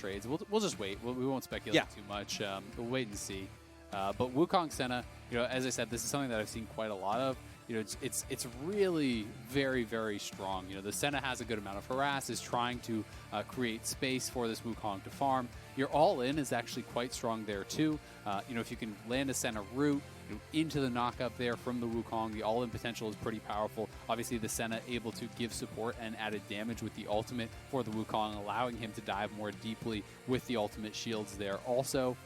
trades. We'll just wait. We won't speculate too much. We'll wait and see. But Wukong Senna, you know, as I said, this is something that I've seen quite a lot of. You know, it's really very, very strong. You know, the Senna has a good amount of harass, is trying to create space for this Wukong to farm. Your all-in is actually quite strong there too. You know, if you can land a Senna root into the knock-up there from the Wukong, the all-in potential is pretty powerful. Obviously, the Senna able to give support and added damage with the ultimate for the Wukong, allowing him to dive more deeply with the ultimate shields there also.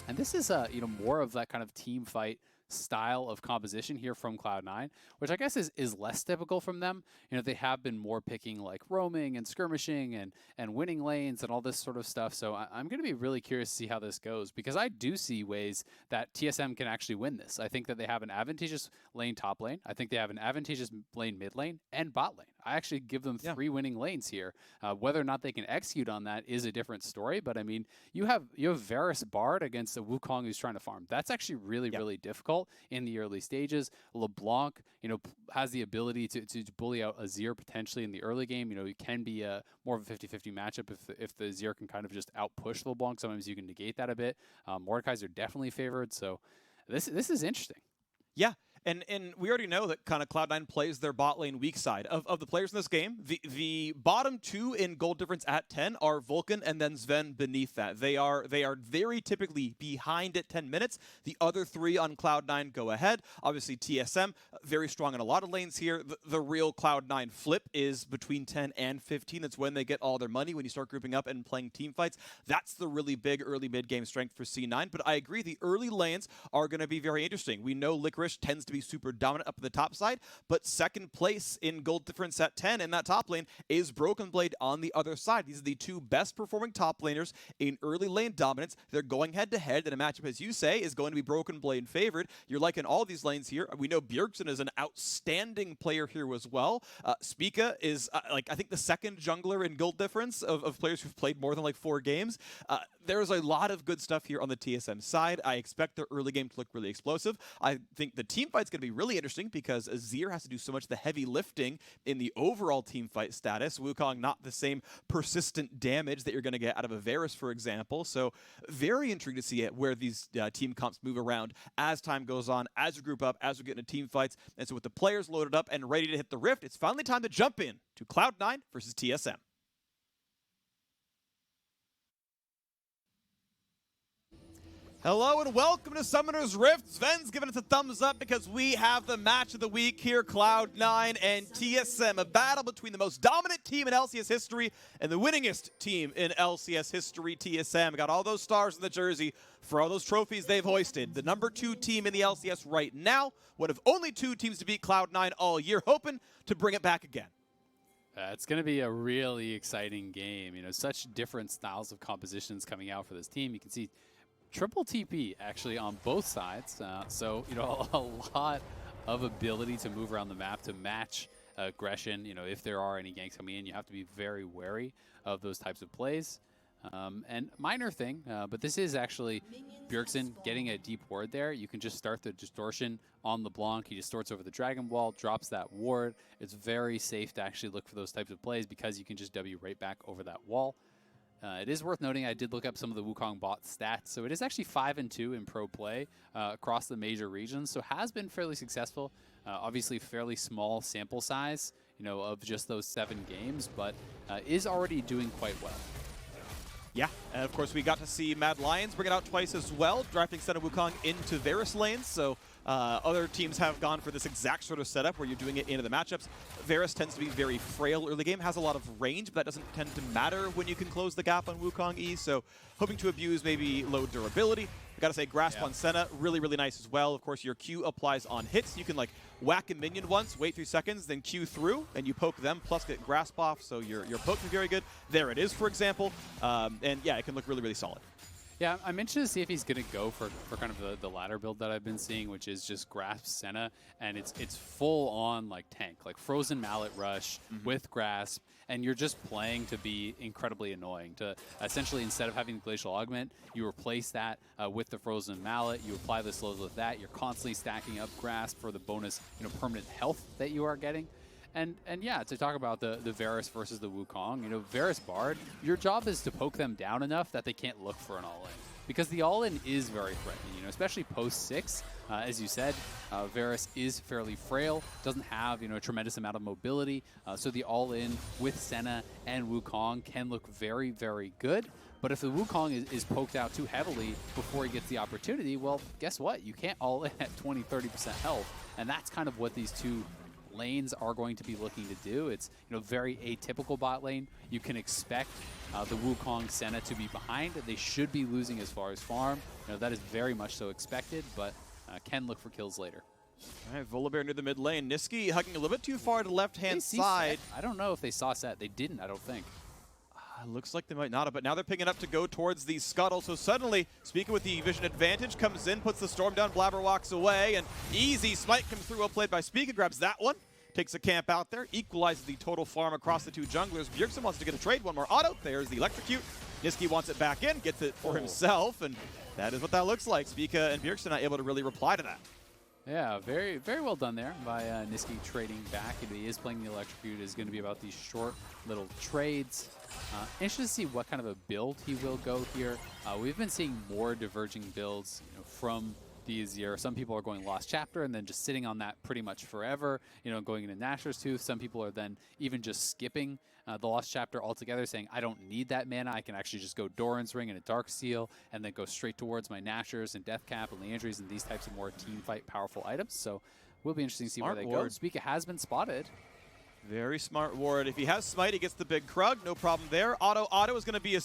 And this is, you know, more of that kind of team fight style of composition here from Cloud9, which I guess is less typical from them. You know, they have been more picking like roaming and skirmishing and winning lanes and all this sort of stuff. So I'm going to be really curious to see how this goes, because I do see ways that TSM can actually win this. I think that they have an advantageous lane top lane. I think they have an advantageous lane mid lane and bot lane. I actually give them 3 winning lanes here. Whether or not they can execute on that is a different story. But I mean, you have Varus Bard against a Wukong who's trying to farm. That's actually really, really difficult in the early stages. LeBlanc, you know, has the ability to bully out Azir potentially in the early game. You know, it can be a more of a 50-50 matchup if the Azir can kind of just outpush LeBlanc. Sometimes you can negate that a bit. Mordekaiser definitely favored. So this is interesting. Yeah. And we already know that kind of Cloud9 plays their bot lane weak side. Of the players in this game, the bottom 2 in gold difference at 10 are Vulcan and then Zven beneath that. They are very typically behind at 10 minutes. The other 3 on Cloud9 go ahead. Obviously TSM, very strong in a lot of lanes here. The real Cloud9 flip is between 10 and 15. That's when they get all their money, when you start grouping up and playing team fights. That's the really big early mid-game strength for C9. But I agree, the early lanes are going to be very interesting. We know Licorice tends to be super dominant up at the top side, but second place in gold difference at 10 in that top lane is Broken Blade on the other side. These are the 2 best performing top laners in early lane dominance. They're going head to head in a matchup, as you say, is going to be Broken Blade favored. You're liking all these lanes here. We know Bjergsen is an outstanding player here as well. Spica is like, I think, the 2nd jungler in gold difference of players who've played more than like 4 games. There's a lot of good stuff here on the TSM side. I expect their early game to look really explosive. I think the team fight's going to be really interesting because Azir has to do so much of the heavy lifting in the overall team fight status. Wukong not the same persistent damage that you're going to get out of a Varus, for example. So very intrigued to see where these team comps move around as time goes on, as we group up, as we get into team fights. And so with the players loaded up and ready to hit the rift, it's finally time to jump in to Cloud9 versus TSM. Hello and welcome to Summoner's Rift. Zven's giving us a thumbs up because we have the match of the week here, Cloud9 and TSM. A battle between the most dominant team in LCS history and the winningest team in LCS history, TSM. Got all those stars in the jersey for all those trophies they've hoisted. The number 2 team in the LCS right now, one of only 2 teams to beat Cloud9 all year, hoping to bring it back again. It's going to be a really exciting game. You know, such different styles of compositions coming out for this team. You can see triple TP actually on both sides, so you know, a lot of ability to move around the map to match aggression. You know, if there are any ganks coming in, you have to be very wary of those types of plays. And minor thing, but this is actually Bjergsen getting a deep ward there. You can just start the distortion on LeBlanc. He distorts over the Dragon Wall, drops that ward. It's very safe to actually look for those types of plays because you can just W right back over that wall. It is worth noting I did look up some of the Wukong bot stats. So it is actually 5-2 in pro play across the major regions. So has been fairly successful. Obviously fairly small sample size, you know, of just those 7 games, but is already doing quite well. Yeah, and of course we got to see Mad Lions bring it out twice as well, drafting Senna Wukong into Varus lanes. So other teams have gone for this exact sort of setup where you're doing it into the matchups. Varus tends to be very frail early game, has a lot of range, but that doesn't tend to matter when you can close the gap on Wukong E. So hoping to abuse maybe low durability. I gotta say, Grasp on Senna, really, really nice as well. Of course, your Q applies on hits. You can like whack a minion once, wait 3 seconds, then Q through, and you poke them, plus get Grasp off, so your poke is very good. There it is, for example. And yeah, it can look really, really solid. Yeah, I'm interested to see if he's going to go for kind of the latter build that I've been seeing, which is just Grasp Senna, and it's full on like tank, like Frozen Mallet Rush with Grasp, and you're just playing to be incredibly annoying. To essentially, instead of having the Glacial Augment, you replace that with the Frozen Mallet, you apply the slows with that, you're constantly stacking up Grasp for the bonus, you know, permanent health that you are getting. And yeah, to talk about the Varus versus the Wukong, you know, Varus Bard, your job is to poke them down enough that they can't look for an all-in. Because the all-in is very threatening, you know, especially post-6. As you said, Varus is fairly frail, doesn't have, you know, a tremendous amount of mobility. So the all-in with Senna and Wukong can look very, very good. But if the Wukong is poked out too heavily before he gets the opportunity, well, guess what? You can't all-in at 20-30% health. And that's kind of what these two lanes are going to be looking to do. It's, you know, very atypical bot lane. You can expect the Wukong Senna to be behind. They should be losing as far as farm. You know, that is very much so expected, but can look for kills later. All right, Volibear near the mid lane. Nisqy hugging a little bit too far to the left-hand side. Sett? I don't know if they saw Sett. They didn't, I don't think. Looks like they might not have, but now they're picking up to go towards the scuttle. So suddenly, Spica with the vision advantage comes in, puts the storm down, Blaber walks away, and easy smite comes through, well played by Spica, grabs that one, takes a camp out there, equalizes the total farm across the two junglers. Bjergsen wants to get a trade, one more auto, there's the electrocute. Nisqy wants it back in, gets it for himself, and that is what that looks like. Spica and Bjergsen not able to really reply to that. Yeah, very, very well done there by Nisqy trading back. If he is playing the electrocute, is going to be about these short little trades. Interested to see what kind of a build he will go here. We've been seeing more diverging builds, you know, from the Azir. Some people are going Lost Chapter and then just sitting on that pretty much forever, you know, going into Nashor's Tooth. Some people are then even just skipping the Lost Chapter altogether, saying, I don't need that mana. I can actually just go Doran's Ring and a Dark Seal and then go straight towards my Nashors and Death Cap and Leandries and these types of more team fight powerful items. So will be interesting to see where they go. Spica has been spotted. Very smart ward. If he has smite, he gets the big Krug. No problem there. Auto is going to be a...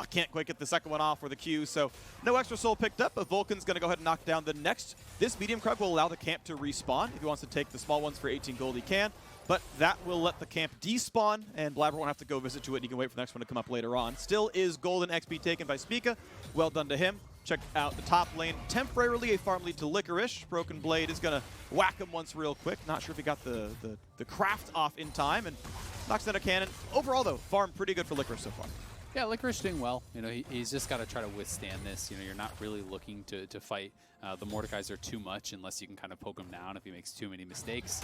can't quite get the second one off for the Q. So no extra soul picked up, but Vulcan's going to go ahead and knock down the next. This medium Krug will allow the camp to respawn. If he wants to take the small ones for 18 gold, he can. But that will let the camp despawn, and Blaber won't have to go visit to it, and he can wait for the next one to come up later on. Still is golden XP taken by Spica. Well done to him. Check out the top lane. Temporarily a farm lead to Licorice. Broken Blade is going to whack him once real quick. Not sure if he got the craft off in time, and knocks down a cannon. Overall, though, farm pretty good for Licorice so far. Yeah, Licorice doing well. You know, he's just got to try to withstand this. You know, you're not really looking to fight the Mordekaiser too much unless you can kind of poke him down if he makes too many mistakes.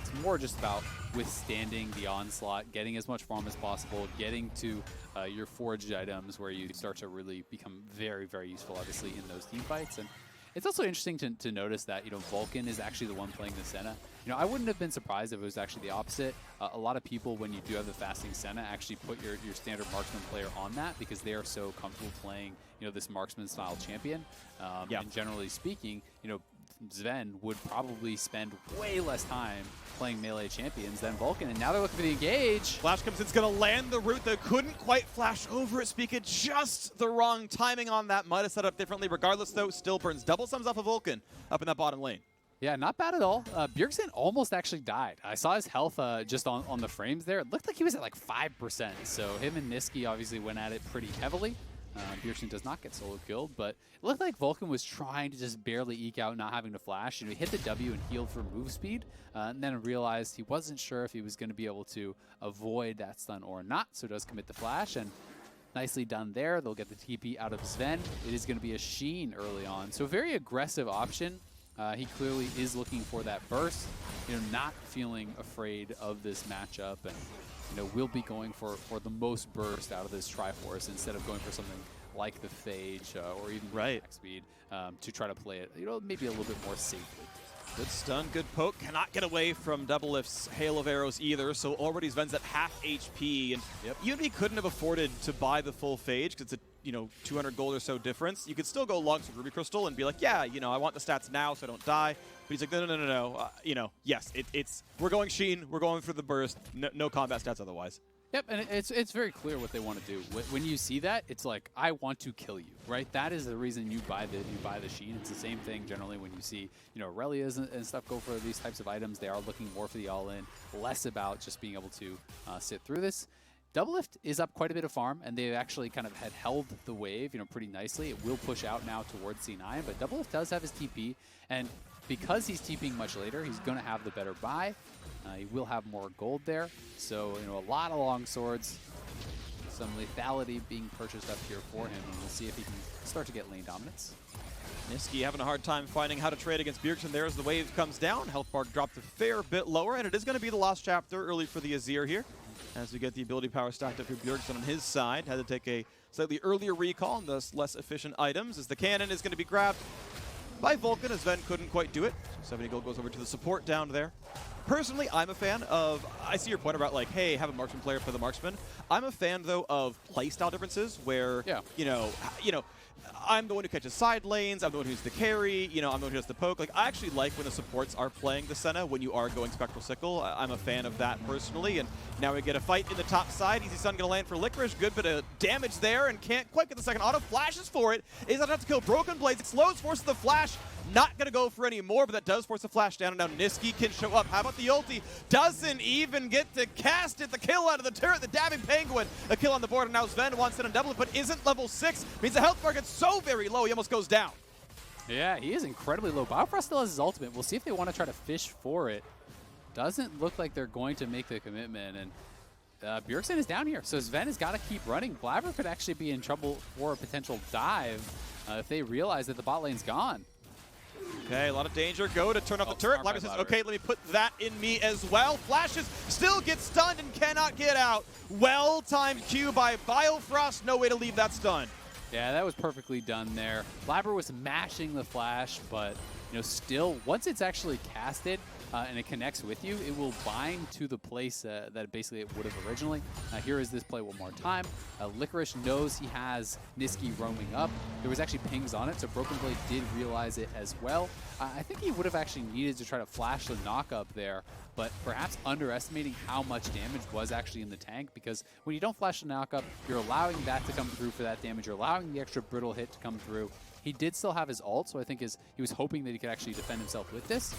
It's more just about withstanding the onslaught, getting as much farm as possible, getting to your foraged items where you start to really become very, very useful, obviously, in those team fights. And it's also interesting to notice that, you know, Vulcan is actually the one playing the Senna. You know, I wouldn't have been surprised if it was actually the opposite. A lot of people, when you do have the fasting Senna, actually put your standard marksman player on that because they are so comfortable playing, you know, this marksman-style champion. And generally speaking, you know, Zven would probably spend way less time playing melee champions than Vulcan, and now they're looking for the engage. Flash comes in, it's going to land the root that couldn't quite flash over it. Spica just the wrong timing on that. Might have set up differently. Regardless, though, still burns double sums off of Vulcan up in that bottom lane. Yeah, not bad at all. Bjergsen almost actually died. I saw his health just on the frames there. It looked like he was at like 5%. So him and Nisqy obviously went at it pretty heavily. Bjergsen does not get solo killed, but it looked like Vulcan was trying to just barely eke out, not having to flash. You know, he hit the W and healed for move speed, and then realized he wasn't sure if he was going to be able to avoid that stun or not, so does commit the flash, and nicely done there. They'll get the TP out of Zven. It is going to be a Sheen early on, so very aggressive option. He clearly is looking for that burst, you know, not feeling afraid of this matchup, and you know, we'll be going for the most burst out of this Triforce instead of going for something like the Phage or even max speed to try to play it, you know, maybe a little bit more safely. Good stun, good poke. Cannot get away from DoubleLift's hail of arrows either, so already Zven's at half HP, and Unity couldn't have afforded to buy the full Phage because it's a 200 gold or so difference. You could still go longs with Ruby Crystal and be like, yeah, you know, I want the stats now so I don't die. But he's like, no. You know, yes, we're going Sheen, we're going for the burst, no combat stats otherwise. Yep, and it's very clear what they want to do. When you see that, it's like, I want to kill you, right? That is the reason you buy the Sheen. It's the same thing generally when you see, you know, Aurelias and stuff go for these types of items. They are looking more for the all-in, less about just being able to sit through this. DoubleLift is up quite a bit of farm, and they actually kind of had held the wave, you know, pretty nicely. It will push out now towards C9, but DoubleLift does have his TP, and because he's TPing much later, he's going to have the better buy. He will have more gold there, so, you know, a lot of long swords. some lethality being purchased up here for him, and we'll see if he can start to get lane dominance. Nisqy having a hard time finding how to trade against Bjergsen there as the wave comes down. Health bar dropped a fair bit lower, and it is going to be the last chapter early for the Azir here. As we get the ability power stacked up for Bjergsen on his side. Had to take a slightly earlier recall and thus less efficient items, as the cannon is going to be grabbed by Vulcan, as Zven couldn't quite do it. So 70 gold goes over to the support down there. Personally, I'm a fan of, I see your point about like, hey, have a marksman player for the marksman. I'm a fan though of playstyle differences where, you know, I'm the one who catches side lanes, I'm the one who's the carry, I'm the one who does the poke. Like, I actually like when the supports are playing the Senna when you are going Spectral Sickle. I'm a fan of that personally, and now we get a fight in the top side. Easy Sun gonna land for Licorice, good bit of damage there, and can't quite get the second auto. Flashes for it, is not enough to kill Broken Blades. It slows, forces the flash, not gonna go for any more, but that does force the flash down, and now Nisqy can show up. How about the ulti? Doesn't even get to cast it. The kill out of the turret, the dabbing penguin. A kill on the board, and now Zven wants it on double, but isn't level 6. Means the health bar gets so very low, he almost goes down. Yeah, he is incredibly low. Biofrost still has his ultimate. We'll see if they want to try to fish for it. Doesn't look like they're going to make the commitment, and Bjergsen is down here, so Zven has got to keep running. Blaber could actually be in trouble for a potential dive if they realize that the bot lane's gone. Okay, a lot of danger. Go to turn off the turret. Blaber says, okay, let me put that in me as well. Flashes, still gets stunned and cannot get out. Well-timed Q by Biofrost. No way to leave that stun. Yeah, that was perfectly done there. Blaber was mashing the flash, but still, once it's actually casted and it connects with you, it will bind to the place that basically it would have originally. Here is this play one more time. Licorice knows he has Nisqy roaming up. There was actually pings on it, so Broken Blade did realize it as well. I think he would have actually needed to try to flash the knock up there, but perhaps underestimating how much damage was actually in the tank, because when you don't flash the knock up, you're allowing that to come through for that damage. You're allowing the extra brittle hit to come through. He did still have his ult, so I think he was hoping that he could actually defend himself with this.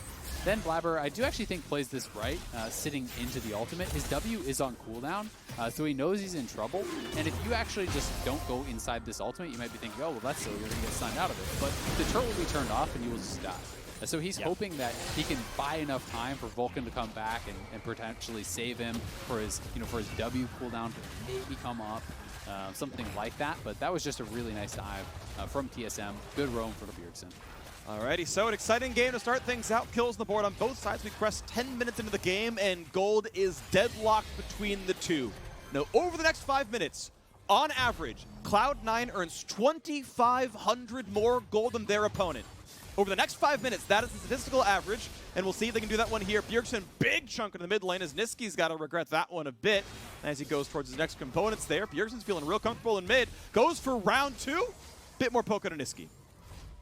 Then Blaber, I do actually think, plays this right, sitting into the ultimate. His W is on cooldown, so he knows he's in trouble. And if you actually just don't go inside this ultimate, you might be thinking, oh, well, that's silly, you're going to get stunned out of it. But the turret will be turned off, and you will just die. So he's hoping that he can buy enough time for Vulcan to come back and potentially save him for his, for his W cooldown to maybe come up. Something like that, but that was just a really nice dive from TSM. Good roam for the Bjergsen. Alrighty, so an exciting game to start things out. Kills on the board on both sides. We press 10 minutes into the game, and gold is deadlocked between the two. Now, over the next 5 minutes, on average, Cloud9 earns 2,500 more gold than their opponent. Over the next 5 minutes, that is the statistical average, and we'll see if they can do that one here. Bjergsen, big chunk in the mid lane, as Nisqy's got to regret that one a bit as he goes towards his next components there. Bjergsen's feeling real comfortable in mid. Goes for round 2. Bit more poke on Nisqy.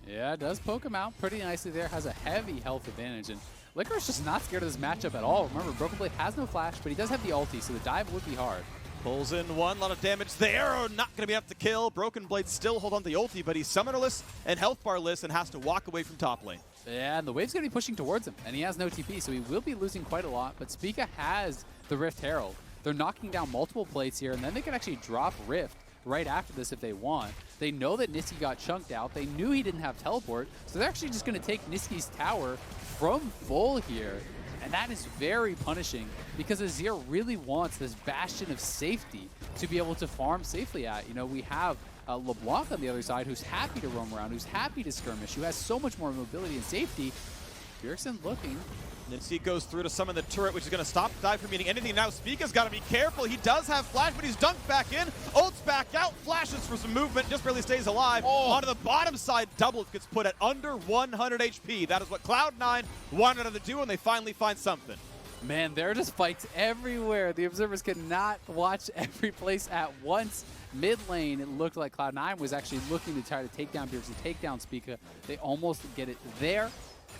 Yeah, does poke him out pretty nicely there. Has a heavy health advantage, and Licorice just not scared of this matchup at all. Remember, Broken Blade has no flash, but he does have the ulti, so the dive would be hard. Pulls in one, a lot of damage there. Not going to be enough to kill. Broken Blade still hold on to the ulti, but he's summonerless and health barless and has to walk away from top lane. Yeah, and the wave's going to be pushing towards him, and he has no TP, so he will be losing quite a lot. But Spica has the Rift Herald. They're knocking down multiple plates here, and then they can actually drop Rift right after this if they want. They know that Nisqy got chunked out. They knew he didn't have teleport, so they're actually just going to take Nisqy's tower from full here. And that is very punishing, because Azir really wants this bastion of safety to be able to farm safely at. We have LeBlanc on the other side, who's happy to roam around, who's happy to skirmish, who has so much more mobility and safety. Bjergsen looking. Nisqy goes through to summon the turret, which is going to stop the dive from meaning anything. Now Spica's got to be careful. He does have flash, but he's dunked back in. Ults back out, flashes for some movement, just barely stays alive. Onto the bottom side, DoubleLift gets put at under 100 HP. That is what Cloud9 wanted him to do, and they finally find something. Man, there are just fights everywhere. The observers cannot watch every place at once. Mid lane, it looked like Cloud9 was actually looking to try to take down Bjergsen, take down Spica. They almost get it there.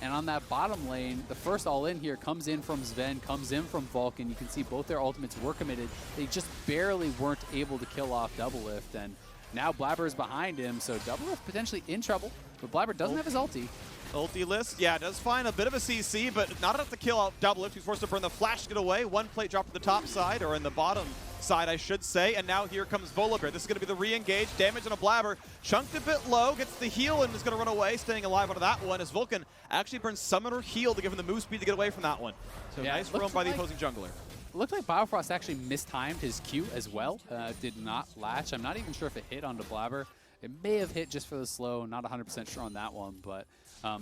And on that bottom lane, the first all-in here comes in from Zven, comes in from Vulcan. You can see both their ultimates were committed. They just barely weren't able to kill off DoubleLift. And now Blaber is behind him, so DoubleLift potentially in trouble. But Blaber doesn't have his ulti. Ulti list, yeah, does find a bit of a CC, but not enough to kill out DoubleLift. He's forced to burn the flash to get away. One plate drop to the top side, or in the bottom side, I should say. And now here comes Volibear. This is going to be the re-engage. Damage on a Blaber. Chunked a bit low, gets the heal, and is going to run away, staying alive out of that one, as Vulcan actually burns Summoner Heal to give him the move speed to get away from that one. So yeah, nice roam by the opposing jungler. It looked like Biofrost actually mistimed his Q as well. Did not latch. I'm not even sure if it hit onto Blaber. It may have hit just for the slow. Not 100% sure on that one. But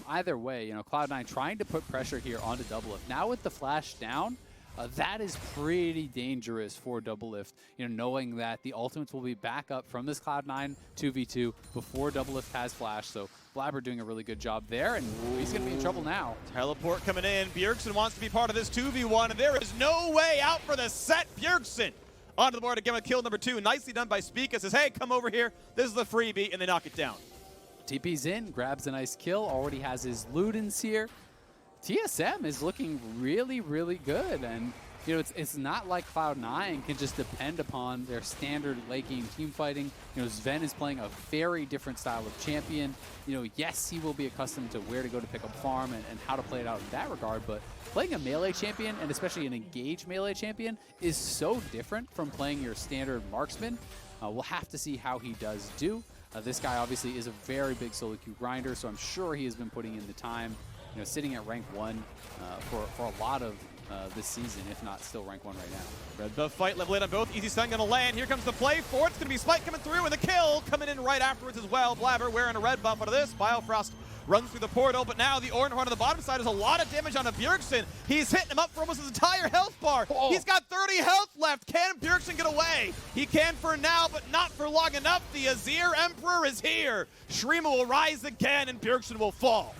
either way, you know, Cloud9 trying to put pressure here onto DoubleLift. Now with the flash down, that is pretty dangerous for DoubleLift, you know, knowing that the ultimates will be back up from this Cloud9 2v2 before DoubleLift has flash. So Blaber doing a really good job there, and he's going to be in trouble now. Teleport coming in. Bjergsen wants to be part of this 2v1, and there is no way out for the Sett. Bjergsen onto the board to get a kill number 2. Nicely done by Spica. Says, hey, come over here. This is the freebie, and they knock it down. TP's in, grabs a nice kill, already has his Ludens here. TSM is looking really, really good, and you know, it's not like Cloud9 can just depend upon their standard late game team fighting. You know, Zven is playing a very different style of champion. You know, yes, he will be accustomed to where to go to pick up farm and how to play it out in that regard, but playing a melee champion, and especially an engaged melee champion, is so different from playing your standard marksman. We'll have to see how he does do. This guy obviously is a very big solo queue grinder, so I'm sure he has been putting in the time. You know, sitting at rank 1 for a lot of this season, if not still rank 1 right now. Red buff fight level 8 on both. Easy stun gonna land. Here comes the play for it. It's gonna be Spike coming through, and the kill coming in right afterwards as well. Blaber wearing a red buff out of this. Biofrost runs through the portal, but now the Ornn on the bottom side does a lot of damage onto Bjergsen. He's hitting him up for almost his entire health bar. Oh. He's got 30 health left. Can Bjergsen get away? He can for now, but not for long enough. The Azir Emperor is here. Shrima will rise again, and Bjergsen will fall.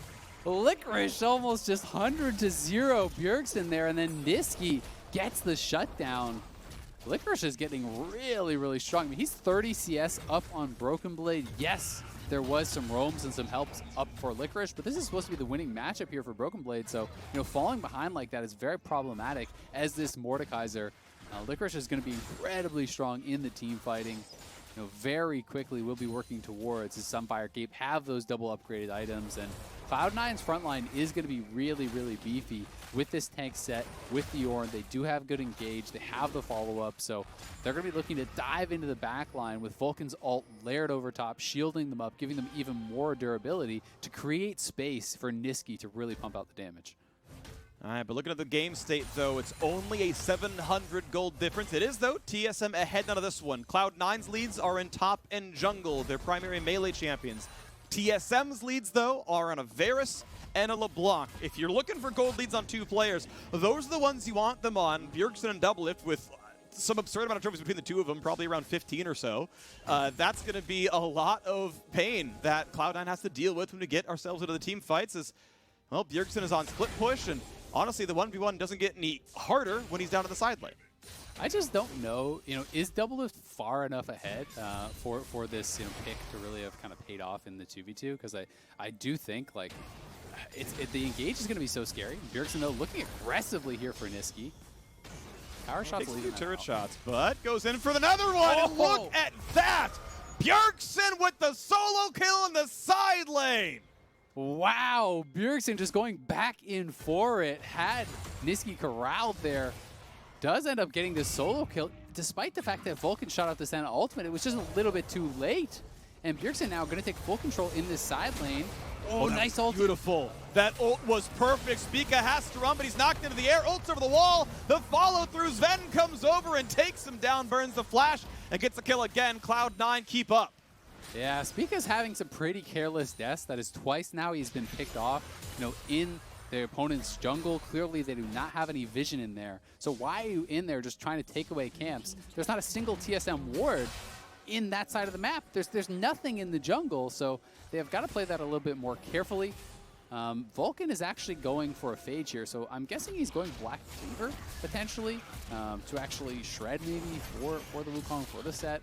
Licorice almost just 100 to 0 Bjergsen there, and then Nisqy gets the shutdown. Licorice is getting really, really strong. I mean, he's 30 CS up on Broken Blade. Yes, there was some roams and some helps up for Licorice, but this is supposed to be the winning matchup here for Broken Blade, so you know, falling behind like that is very problematic as this Mordekaiser. Licorice is going to be incredibly strong in the team fighting. You know, very quickly we'll be working towards his Sunfire Cape, have those double upgraded items, and Cloud9's front line is going to be really, really beefy with this tank set, with the Ornn. They do have good engage, they have the follow-up, so they're going to be looking to dive into the back line with Vulcan's ult layered over top, shielding them up, giving them even more durability to create space for Nisqy to really pump out the damage. All right, but looking at the game state, though, it's only a 700 gold difference. It is, though, TSM ahead none of this one. Cloud9's leads are in top and jungle, their primary melee champions. TSM's leads, though, are on a Varus and a LeBlanc. If you're looking for gold leads on 2 players, those are the ones you want them on. Bjergsen and DoubleLift with some absurd amount of trophies between the two of them, probably around 15 or so. That's going to be a lot of pain that Cloud9 has to deal with when we get ourselves into the team fights. As well, Bjergsen is on split push, and honestly, the 1v1 doesn't get any harder when he's down to the side lane. I just don't know, you know, is DoubleLift far enough ahead for this, you know, pick to really have kind of paid off in the 2v2? Because I do think, like, the engage is going to be so scary. Bjergsen, though, looking aggressively here for Nisqy. Power shots leading turret shots, but goes in for another one. Oh. And look at that! Bjergsen with the solo kill in the side lane. Wow, Bjergsen just going back in for it. Had Nisqy corralled there. Does end up getting this solo kill, despite the fact that Vulcan shot out the Senna ultimate. It was just a little bit too late. And Bjergsen now going to take full control in this side lane. Oh, nice ult. Beautiful. That ult was perfect. Spica has to run, but he's knocked into the air. Ult's over the wall. The follow-through. Zven comes over and takes him down, burns the flash, and gets the kill again. Cloud9 keep up. Yeah, Spica's having some pretty careless deaths. That is twice now he's been picked off, you know, in their opponent's jungle. Clearly, they do not have any vision in there. So why are you in there just trying to take away camps? There's not a single TSM ward in that side of the map. There's nothing in the jungle, so they have got to play that a little bit more carefully. Vulcan is actually going for a phage here, so I'm guessing he's going Black Cleaver, potentially, to actually shred maybe for the Wukong, for the Sett.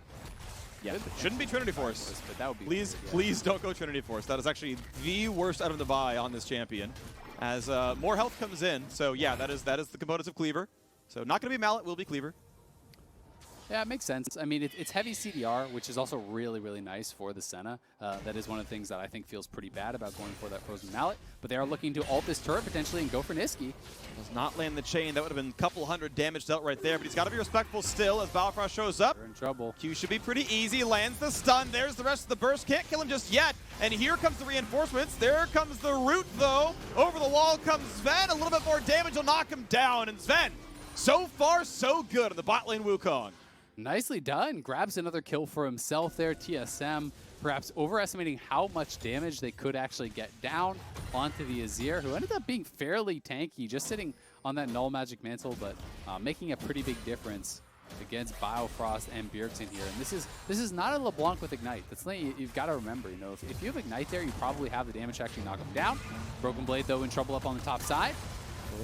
Yeah, shouldn't be Trinity Force. But that would be please don't go Trinity Force. That is actually the worst item to buy on this champion, as more health comes in. So yeah, that is the components of Cleaver. So not going to be Mallet, will be Cleaver. Yeah, it makes sense. I mean, it's heavy CDR, which is also really, really nice for the Senna. That is one of the things that I think feels pretty bad about going for that Frozen Mallet. But they are looking to ult this turret potentially and go for Nisqy. Does not land the chain. That would have been a couple hundred damage dealt right there. But he's got to be respectful still as Biofrost shows up. They're in trouble. Q should be pretty easy. Lands the stun. There's the rest of the burst. Can't kill him just yet. And here comes the reinforcements. There comes the root, though. Over the wall comes Zven. A little bit more damage will knock him down. And Zven So far, so good on the bot lane Wukong. Nicely done. Grabs another kill for himself there. TSM perhaps overestimating how much damage they could actually get down onto the Azir, who ended up being fairly tanky, just sitting on that null magic mantle, but making a pretty big difference against Biofrost and Bjergsen here. And this is not a LeBlanc with Ignite. That's something you've got to remember. You know, if you have Ignite there, you probably have the damage to actually knock him down. Broken Blade, though, in trouble up on the top side.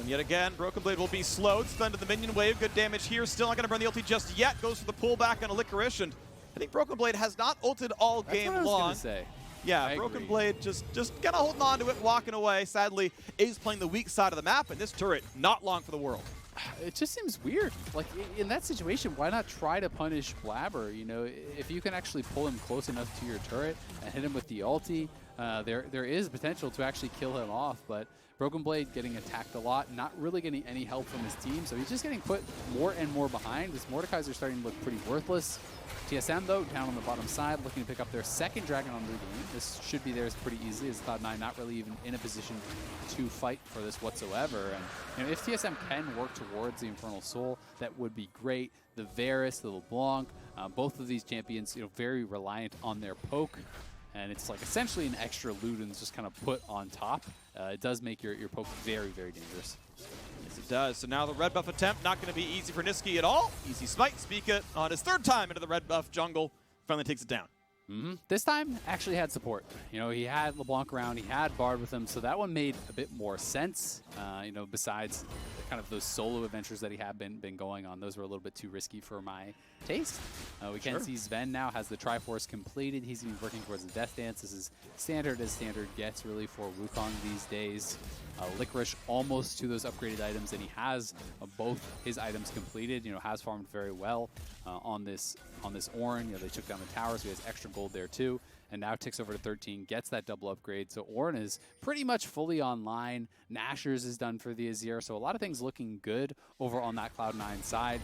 And yet again, Broken Blade will be slowed. Stunned to the minion wave. Good damage here. Still not going to burn the ulti just yet. Goes for the pullback on a Licorice. And I think Broken Blade has not ulted all game long. That's what I was gonna say. Yeah, Broken Blade just kind of holding on to it, walking away. Sadly, is playing the weak side of the map. And this turret, not long for the world. It just seems weird. Like, in that situation, why not try to punish Blaber? You know, if you can actually pull him close enough to your turret and hit him with the ulti, there is potential to actually kill him off. But Broken Blade getting attacked a lot, not really getting any help from his team, so he's just getting put more and more behind. This Mordekaiser is starting to look pretty worthless. TSM, though, down on the bottom side, looking to pick up their second Dragon on the game. This should be theirs pretty easily, as Cloud9 not really even in a position to fight for this whatsoever. And you know, if TSM can work towards the Infernal Soul, that would be great. The Varus, the LeBlanc, both of these champions, you know, very reliant on their poke. And it's like essentially an extra Ludens just kind of put on top. It does make your poke very, very dangerous. Yes, it does. So now the red buff attempt, not going to be easy for Nisqy at all. Easy smite. Spica on his third time into the red buff jungle. Finally takes it down. This time actually had support. You know, he had LeBlanc around, he had Bard with him, so that one made a bit more sense. You know, besides kind of those solo adventures that he had been going on, those were a little bit too risky for my taste. We can see Zven now has the Triforce completed. He's going to be working towards the Death Dance. This is standard as standard gets really for Wukong these days. Licorice almost to those upgraded items, and he has both his items completed. You know, has farmed very well on this Ornn. You know, they took down the tower, so he has extra gold there too. And now ticks over to 13, gets that double upgrade. So Ornn is pretty much fully online. Nashers is done for the Azir. So a lot of things looking good over on that Cloud9 side.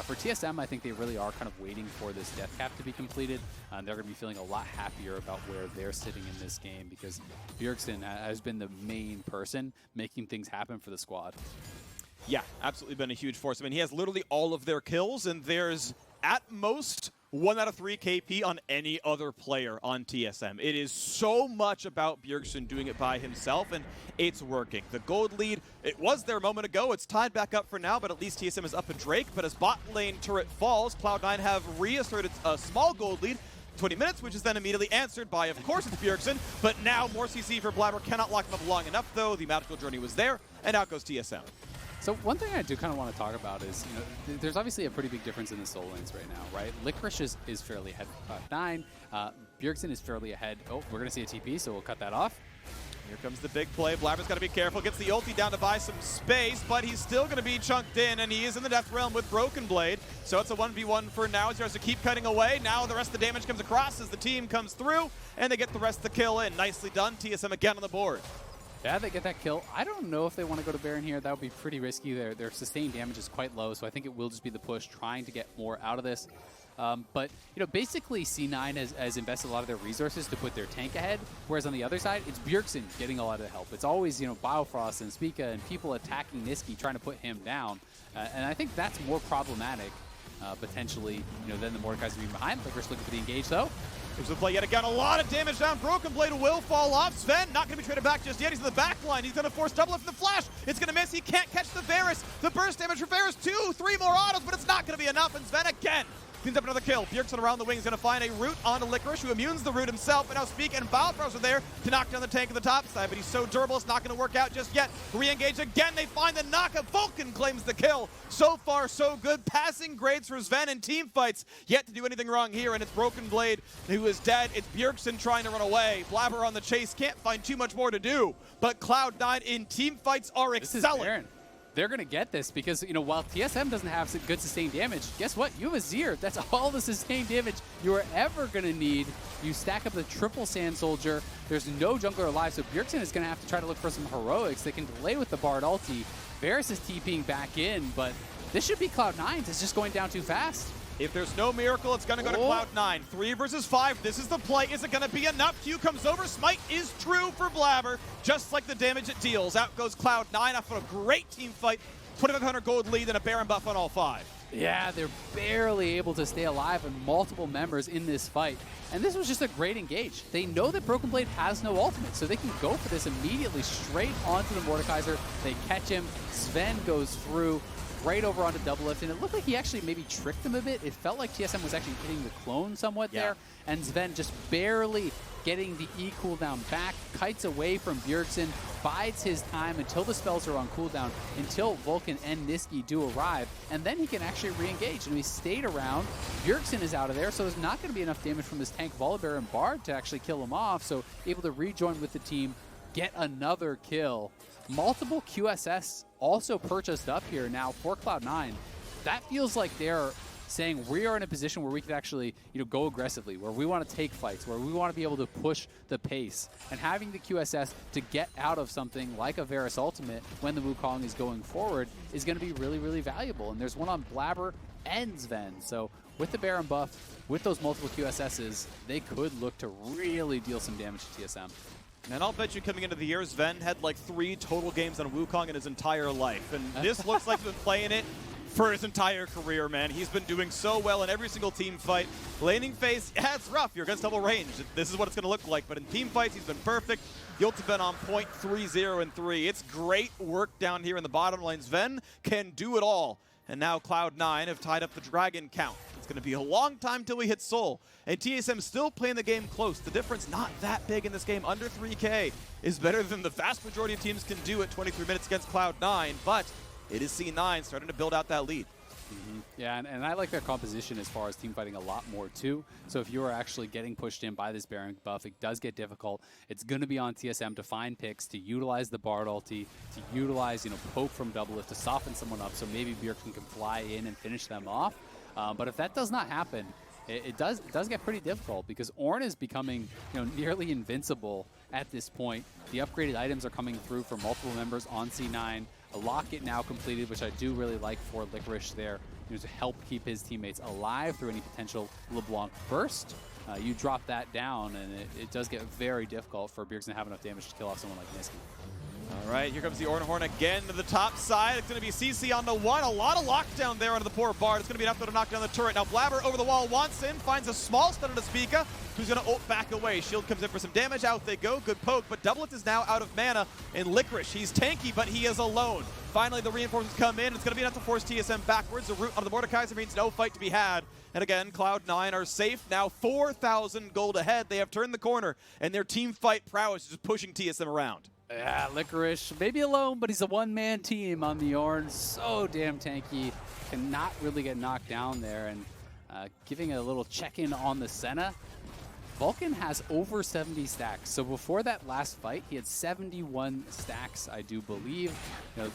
For TSM, I think they really are kind of waiting for this death cap to be completed. They're going to be feeling a lot happier about where they're sitting in this game, because Bjergsen has been the main person making things happen for the squad. Yeah, absolutely been a huge force. I mean, he has literally all of their kills, and there's at most 1 out of 3 KP on any other player on TSM. It is so much about Bjergsen doing it by himself, and it's working. The gold lead, it was there a moment ago. It's tied back up for now, but at least TSM is up a Drake. But as bot lane turret falls, Cloud9 have reasserted a small gold lead, 20 minutes, which is then immediately answered by, of course, it's Bjergsen. But now more CC for Blaber. Cannot lock him up long enough, though. The magical journey was there, and out goes TSM. So one thing I do kind of want to talk about is, you know, there's obviously a pretty big difference in the soul lanes right now, right? Licorice is fairly ahead of Cloud9. Bjergsen is fairly ahead. Oh, we're going to see a TP, so we'll cut that off. Here comes the big play. Blaber's got to be careful. Gets the ulti down to buy some space, but he's still going to be chunked in, and he is in the Death Realm with Broken Blade. So it's a 1v1 for now. He starts to keep cutting away. Now the rest of the damage comes across as the team comes through, and they get the rest of the kill in. Nicely done. TSM again on the board. Yeah, they get that kill. I don't know if they want to go to Baron here. That would be pretty risky. Their sustained damage is quite low, so I think it will just be the push, trying to get more out of this. But, you know, basically C9 has invested a lot of their resources to put their tank ahead, whereas on the other side, it's Bjergsen getting a lot of the help. It's always, you know, Biofrost and Spica and people attacking Nisqy, trying to put him down. And I think that's more problematic, potentially, you know, than the Mordekaiser being behind. Licorice looking for the engage, though. Here's the play yet again. A lot of damage down. Broken Blade will fall off. Zven not going to be traded back just yet. He's in the back line. He's going to force double lift the flash. It's going to miss. He can't catch the Varus. The burst damage for Varus. 2, 3 more autos, but it's not going to be enough. And Zven again cleans up another kill. Bjergsen around the wing is going to find a root onto Licorice, who immunes the root himself. And now Spica and Biofrost are there to knock down the tank on the top side, but he's so durable, it's not going to work out just yet. Re-engage again. They find the knockup. Vulcan claims the kill. So far, so good. Passing grades for Zven in team fights. Yet to do anything wrong here, and it's Broken Blade who is dead. It's Bjergsen trying to run away. Blaber on the chase. Can't find too much more to do. But Cloud9 in team fights are excelling. They're going to get this because, you know, while TSM doesn't have good sustained damage, guess what? You have Azir. That's all the sustained damage you are ever going to need. You stack up the triple Sand Soldier. There's no jungler alive, so Bjergsen is going to have to try to look for some heroics. They can delay with the Bard ulti. Varus is TPing back in, but this should be Cloud9's. It's just going down too fast. If there's no miracle, it's going to go to Cloud9. 3 versus 5. This is the play. Is it going to be enough? Q comes over. Smite is true for Blaber, just like the damage it deals. Out goes Cloud9 after a great team fight 2,500 gold lead and a Baron buff on all 5. Yeah, they're barely able to stay alive with multiple members in this fight. And this was just a great engage. They know that Broken Blade has no ultimate, so they can go for this immediately straight onto the Mordekaiser. They catch him. Zven goes through right over onto DoubleLift, and it looked like he actually maybe tricked him a bit. It felt like TSM was actually hitting the clone somewhat there, and Zven just barely getting the E cooldown back, kites away from Bjergsen, bides his time until the spells are on cooldown, until Vulcan and Nisqy do arrive, and then he can actually re-engage. And he stayed around. Bjergsen is out of there, so there's not going to be enough damage from this tank Volibear and Bard to actually kill him off, so able to rejoin with the team, get another kill. Multiple QSS also purchased up here now for Cloud9. That feels like they're saying we are in a position where we could actually, go aggressively, where we want to take fights, where we want to be able to push the pace. And having the QSS to get out of something like a Varus ultimate when the Wukong is going forward is going to be really, really valuable. And there's one on Blaber and Zven. So with the Baron buff, with those multiple QSSs, they could look to really deal some damage to TSM. And I'll bet you coming into the year, Zven had like 3 total games on Wukong in his entire life. And this looks like he's been playing it for his entire career, man. He's been doing so well in every single team fight. Laning phase, yeah, it's rough. You're against double range. This is what it's going to look like. But in team fights, he's been perfect. The ult's been on point 3-0 and 3. It's great work down here in the bottom lane. Zven can do it all. And now Cloud9 have tied up the dragon count. It's going to be a long time till we hit Soul. And TSM still playing the game close. The difference not that big in this game. Under 3K is better than the vast majority of teams can do at 23 minutes against Cloud9. But it is C9 starting to build out that lead. Yeah, and I like their composition as far as team fighting a lot more too. So if you are actually getting pushed in by this Baron buff, it does get difficult. It's going to be on TSM to find picks, to utilize the Bard ulti, to utilize, poke from DoubleLift to soften someone up so maybe Bjergsen can fly in and finish them off. But if that does not happen, it does get pretty difficult because Ornn is becoming nearly invincible at this point. The upgraded items are coming through for multiple members on C9. A locket now completed, which I do really like for Licorice there, to help keep his teammates alive through any potential LeBlanc burst. You drop that down, and it does get very difficult for Bjergsen to have enough damage to kill off someone like Nisqy. All right, here comes the Ornn again to the top side. It's going to be CC on the 1. A lot of lockdown there onto the poor Bard. It's going to be enough to knock down the turret. Now Blaber over the wall wants in, finds a small stun into Spica, who's going to ult back away. Shield comes in for some damage. Out they go. Good poke, but DoubleLift is now out of mana. And Licorice, he's tanky, but he is alone. Finally, the reinforcements come in. It's going to be enough to force TSM backwards. The route on the Mordekaiser means no fight to be had. And again, Cloud9 are safe. Now 4,000 gold ahead. They have turned the corner, and their team fight prowess is just pushing TSM around. Yeah, Licorice, maybe alone, but he's a one-man team on the Ornn. So damn tanky. Cannot really get knocked down there. And giving a little check-in on the Senna. Vulcan has over 70 stacks. So before that last fight, he had 71 stacks, I do believe.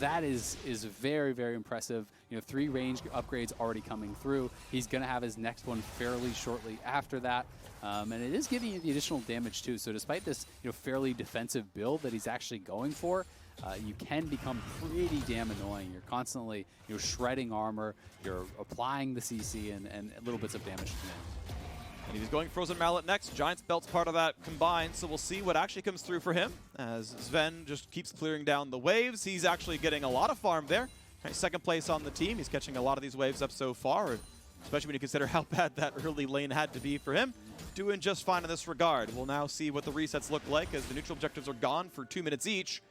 That is very, very impressive. 3 range upgrades already coming through. He's going to have his next one fairly shortly after that. And it is giving you the additional damage too. So despite this fairly defensive build that he's actually going for, you can become pretty damn annoying. You're constantly shredding armor, you're applying the CC, and little bits of damage come in. And he's going Frozen Mallet next. Giant's Belt's part of that combined, so we'll see what actually comes through for him as Zven just keeps clearing down the waves. He's actually getting a lot of farm there. Second place on the team. He's catching a lot of these waves up so far, especially when you consider how bad that early lane had to be for him. Doing just fine in this regard. We'll now see what the resets look like as the neutral objectives are gone for 2 minutes each.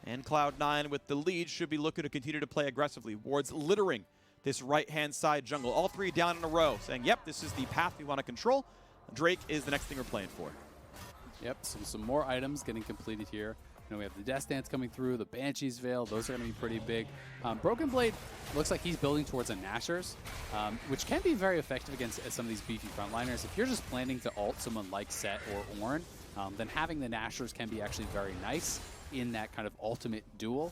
And Cloud9 with the lead should be looking to continue to play aggressively. Wards littering this right-hand side jungle. All 3 down in a row, saying, yep, this is the path we want to control. Drake is the next thing we're playing for. Yep, some more items getting completed here. We have the Death Dance coming through, the Banshee's Veil. Those are going to be pretty big. Broken Blade looks like he's building towards a Nashor's, which can be very effective against some of these beefy frontliners. If you're just planning to ult someone like Sett or Ornn, then having the Nashor's can be actually very nice in that kind of ultimate duel.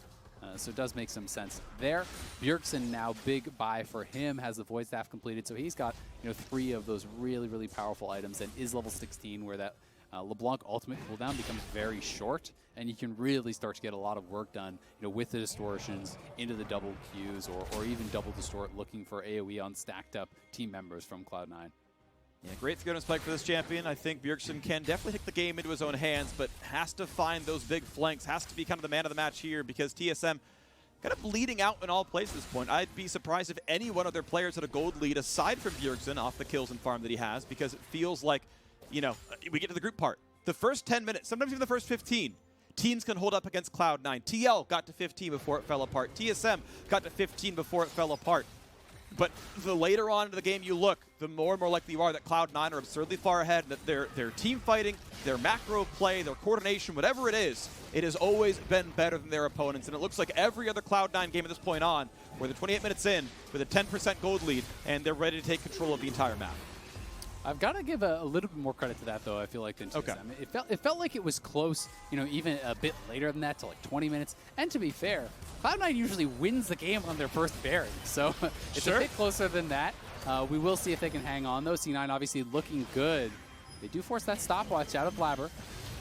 So it does make some sense there. Bjergsen now, big buy for him, has the Void Staff completed. So he's got 3 of those really, really powerful items and is level 16 where that LeBlanc ultimate cooldown becomes very short, and you can really start to get a lot of work done with the distortions into the double Qs or even double distort, looking for AoE on stacked up team members from Cloud9. Yeah, great skill and spike for this champion. I think Bjergsen can definitely take the game into his own hands, but has to find those big flanks, has to be kind of the man of the match here because TSM kind of bleeding out in all places at this point. I'd be surprised if any one of their players had a gold lead aside from Bjergsen off the kills and farm that he has, because it feels like, you know, we get to the group part. The first 10 minutes, sometimes even the first 15, teams can hold up against Cloud9. TL got to 15 before it fell apart. TSM got to 15 before it fell apart. But the later on in the game you look, the more and more likely you are that Cloud9 are absurdly far ahead, and that their team fighting, their macro play, their coordination, whatever it has always been better than their opponents. And it looks like every other Cloud9 game at this point on, where they're 28 minutes in with a 10% gold lead, and they're ready to take control of the entire map. I've got to give a little bit more credit to that, though, I feel like, than TSM. Okay. It felt like it was close, you know, even a bit later than that, to like 20 minutes. And to be fair, Cloud9 usually wins the game on their first Baron, so it's a bit closer than that. We will see if they can hang on, though. C9 obviously looking good. They do force that stopwatch out of Blaber.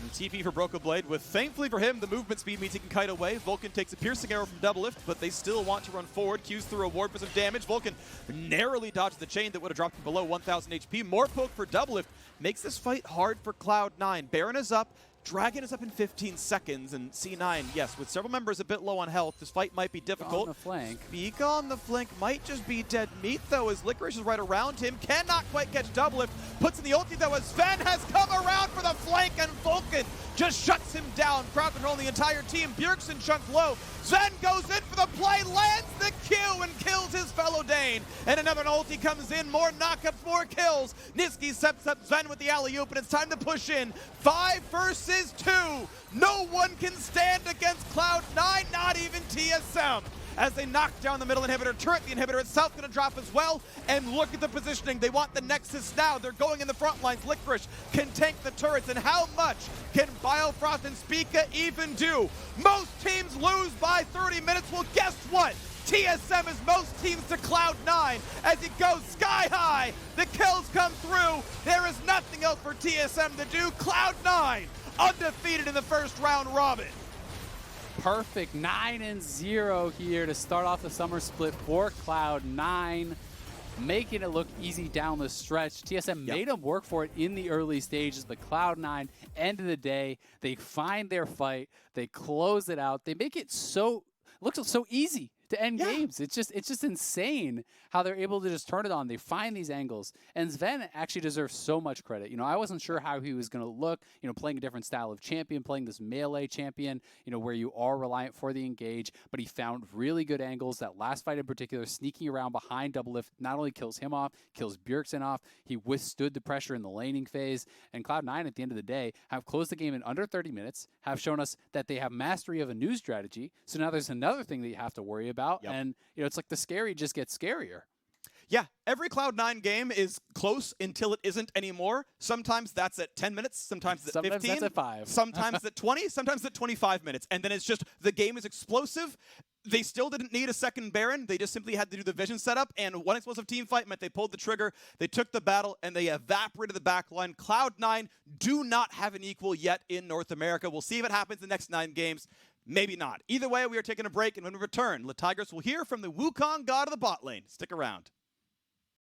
And TP for Broken Blade, with, thankfully for him, the movement speed means he can kite away. Vulcan takes a piercing arrow from DoubleLift, but they still want to run forward. Q's through a ward for some damage. Vulcan narrowly dodged the chain that would have dropped him below 1,000 HP. More poke for DoubleLift makes this fight hard for Cloud9. Baron is up. Dragon is up in 15 seconds, and C9, yes, with several members a bit low on health, this fight might be difficult. On the flank. Spica on the flank might just be dead meat, though, as Licorice is right around him. Cannot quite catch DoubleLift. Puts in the ulti, though, as Zven has come around for the flank, and Vulcan just shuts him down. Crowd control the entire team. Bjergsen chunked low. Zven goes in for the play, lands the Q, and kills his fellow Dane. And another ulti comes in. More knockups, more kills. Nisqy steps up Zven with the alley-oop, and it's time to push in. 5 versus 2. No one can stand against Cloud9, not even TSM. As they knock down the middle inhibitor, turret the inhibitor itself going to drop as well. And look at the positioning. They want the Nexus now. They're going in the front lines. Licorice can tank the turrets. And how much can Biofrost and Spica even do? Most teams lose by 30 minutes. Well, guess what? TSM is most teams to Cloud9 as it goes sky high. The kills come through. There is nothing else for TSM to do. Cloud9 undefeated in the first round robin. Perfect 9-0 here to start off the summer split for Cloud9, making it look easy down the stretch. TSM made them work for it in the early stages, but Cloud9, end of the day, they find their fight, they close it out, they make it so, looks so easy to end games. It's just insane how they're able to just turn it on. They find these angles. And Zven actually deserves so much credit. You know, I wasn't sure how he was going to look, you know, playing a different style of champion, playing this melee champion, you know, where you are reliant for the engage, but he found really good angles. That last fight in particular, sneaking around behind DoubleLift, not only kills him off, kills Bjergsen off, he withstood the pressure in the laning phase. And Cloud9, at the end of the day, have closed the game in under 30 minutes, have shown us that they have mastery of a new strategy. So now there's another thing that you have to worry about. And, you know, it's like the scary just gets scarier. Yeah, every Cloud9 game is close until it isn't anymore. Sometimes that's at 10 minutes, sometimes at 15. That's at 5. Sometimes at 20, sometimes at 25 minutes. And then it's just, the game is explosive. They still didn't need a second Baron. They just simply had to do the vision setup. And one explosive team fight meant they pulled the trigger, they took the battle, and they evaporated the backline. Cloud9 do not have an equal yet in North America. We'll see if it happens in the next 9 games. Maybe not. Either way, we are taking a break, and when we return, the Tigers will hear from the Wukong god of the bot lane. Stick around.